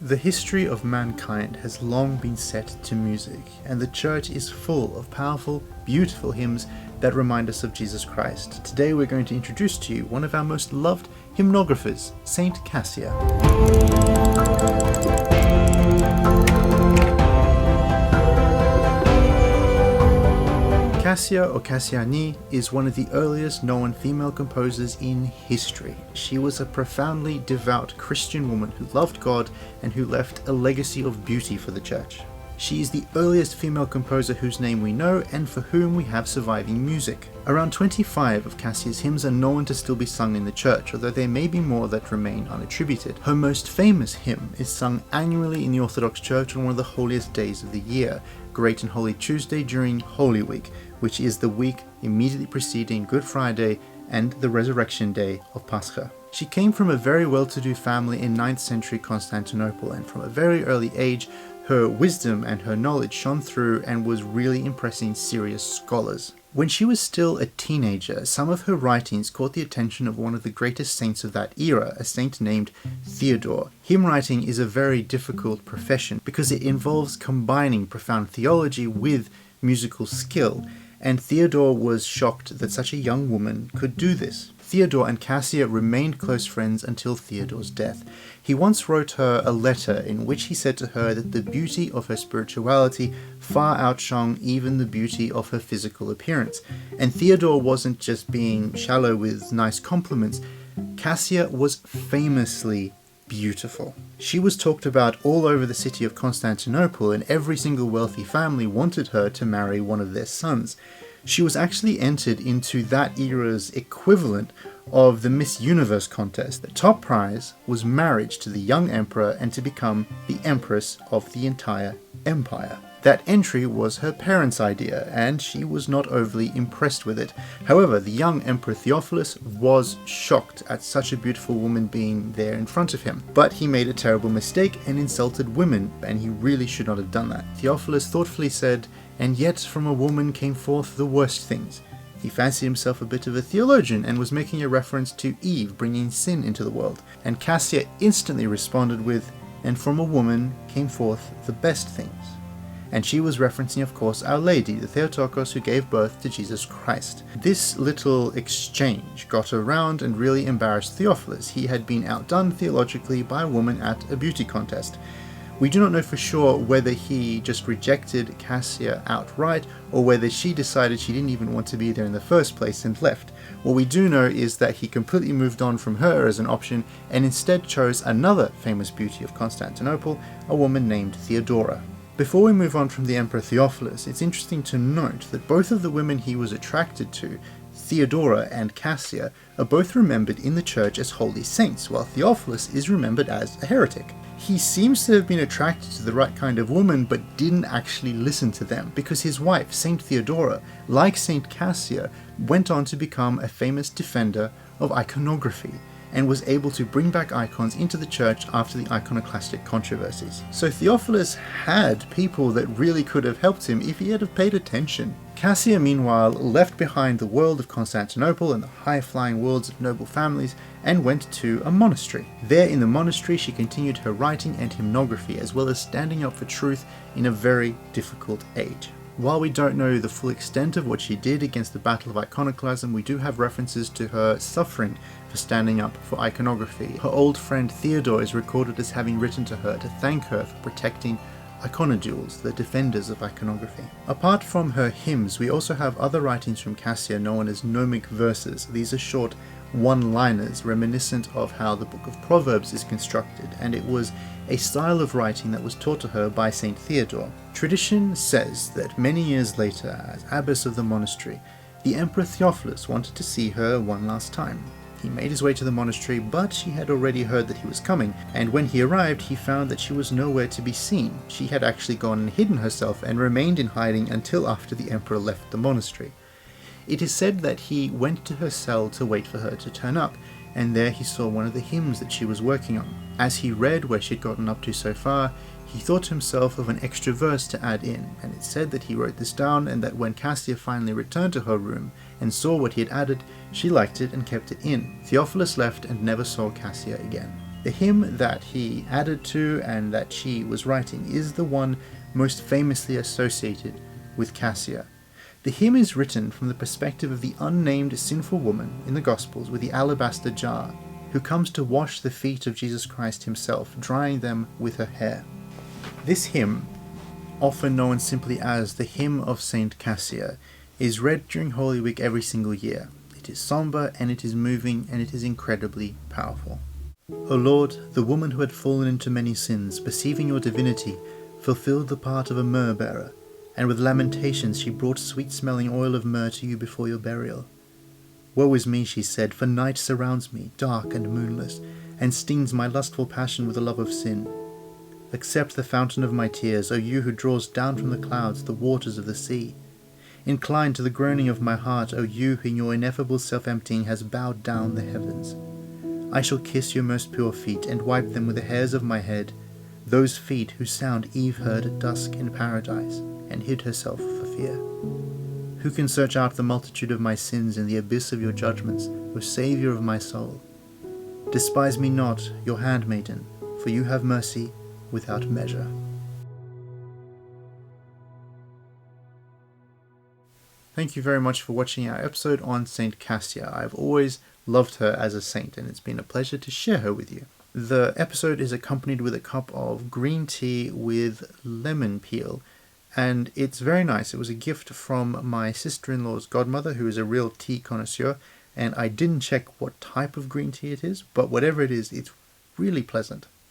The history of mankind has long been set to music, and the church is full of powerful, beautiful hymns that remind us of Jesus Christ. Today we're going to introduce to you one of our most loved hymnographers, Saint Kassia. Kassia, or Cassiani, is one of the earliest known female composers in history. She was a profoundly devout Christian woman who loved God and who left a legacy of beauty for the church. She is the earliest female composer whose name we know and for whom we have surviving music. Around 25 of Cassia's hymns are known to still be sung in the church, although there may be more that remain unattributed. Her most famous hymn is sung annually in the Orthodox Church on one of the holiest days of the year, Great and Holy Tuesday during Holy Week, which is the week immediately preceding Good Friday and the resurrection day of Pascha. She came from a very well-to-do family in 9th century Constantinople, and from a very early age her wisdom and her knowledge shone through and was really impressing serious scholars. When she was still a teenager, some of her writings caught the attention of one of the greatest saints of that era, a saint named Theodora. Hymn writing is a very difficult profession because it involves combining profound theology with musical skill, and Theodora was shocked that such a young woman could do this. Theodora and Kassia remained close friends until Theodora's death. He once wrote her a letter in which he said to her that the beauty of her spirituality far outshone even the beauty of her physical appearance. And Theodora wasn't just being shallow with nice compliments. Kassia was famously beautiful. She was talked about all over the city of Constantinople, and every single wealthy family wanted her to marry one of their sons. She was actually entered into that era's equivalent of the Miss Universe contest. The top prize was marriage to the young emperor and to become the empress of the entire empire. That entry was her parents' idea, and she was not overly impressed with it. However, the young Emperor Theophilus was shocked at such a beautiful woman being there in front of him. But he made a terrible mistake and insulted women, and he really should not have done that. Theophilus thoughtfully said, "And yet from a woman came forth the worst things." He fancied himself a bit of a theologian and was making a reference to Eve bringing sin into the world. And Kassia instantly responded with, "And from a woman came forth the best things." And she was referencing, of course, Our Lady, the Theotokos who gave birth to Jesus Christ. This little exchange got around and really embarrassed Theophilus. He had been outdone theologically by a woman at a beauty contest. We do not know for sure whether he just rejected Kassia outright or whether she decided she didn't even want to be there in the first place and left. What we do know is that he completely moved on from her as an option and instead chose another famous beauty of Constantinople, a woman named Theodora. Before we move on from the Emperor Theophilus, it's interesting to note that both of the women he was attracted to, Theodora and Kassia, are both remembered in the church as holy saints, while Theophilus is remembered as a heretic. He seems to have been attracted to the right kind of woman, but didn't actually listen to them, because his wife, Saint Theodora, like Saint Kassia, went on to become a famous defender of iconography, and was able to bring back icons into the church after the iconoclastic controversies. So Theophilus had people that really could have helped him if he had have paid attention. Kassia, meanwhile, left behind the world of Constantinople and the high-flying worlds of noble families and went to a monastery. There in the monastery she continued her writing and hymnography, as well as standing up for truth in a very difficult age. While we don't know the full extent of what she did against the battle of iconoclasm, we do have references to her suffering for standing up for iconography. Her old friend Theodora is recorded as having written to her to thank her for protecting iconodules, the defenders of iconography. Apart from her hymns, we also have other writings from Kassia known as nomic verses. These are short one-liners reminiscent of how the book of Proverbs is constructed, and it was a style of writing that was taught to her by Saint Theodora. Tradition says that many years later, as abbess of the monastery, the Emperor Theophilus wanted to see her one last time. He made his way to the monastery, but she had already heard that he was coming, and when he arrived he found that she was nowhere to be seen. She had actually gone and hidden herself and remained in hiding until after the emperor left the monastery. It is said that he went to her cell to wait for her to turn up, and there he saw one of the hymns that she was working on. As he read where she'd gotten up to so far, he thought to himself of an extra verse to add in, and it said that he wrote this down, and that when Kassia finally returned to her room and saw what he had added, she liked it and kept it in. Theophilus left and never saw Kassia again. The hymn that he added to and that she was writing is the one most famously associated with Kassia. The hymn is written from the perspective of the unnamed sinful woman in the Gospels with the alabaster jar, who comes to wash the feet of Jesus Christ himself, drying them with her hair. This hymn, often known simply as the Hymn of Saint Kassia, is read during Holy Week every single year. It is sombre and it is moving and it is incredibly powerful. O Lord, the woman who had fallen into many sins, perceiving your divinity, fulfilled the part of a myrrh-bearer, and with lamentations she brought sweet-smelling oil of myrrh to you before your burial. Woe is me, she said, for night surrounds me, dark and moonless, and stings my lustful passion with the love of sin. Accept the fountain of my tears, O you who draws down from the clouds the waters of the sea. Incline to the groaning of my heart, O you who in your ineffable self-emptying has bowed down the heavens. I shall kiss your most pure feet, and wipe them with the hairs of my head, those feet whose sound Eve heard at dusk in paradise, and hid herself for fear. Who can search out the multitude of my sins in the abyss of your judgments, O Saviour of my soul? Despise me not, your handmaiden, for you have mercy without measure. Thank you very much for watching our episode on Saint Kassia. I've always loved her as a saint, and it's been a pleasure to share her with you. The episode is accompanied with a cup of green tea with lemon peel, and it's very nice. It was a gift from my sister-in-law's godmother, who is a real tea connoisseur, and I didn't check what type of green tea it is, but whatever it is, it's really pleasant.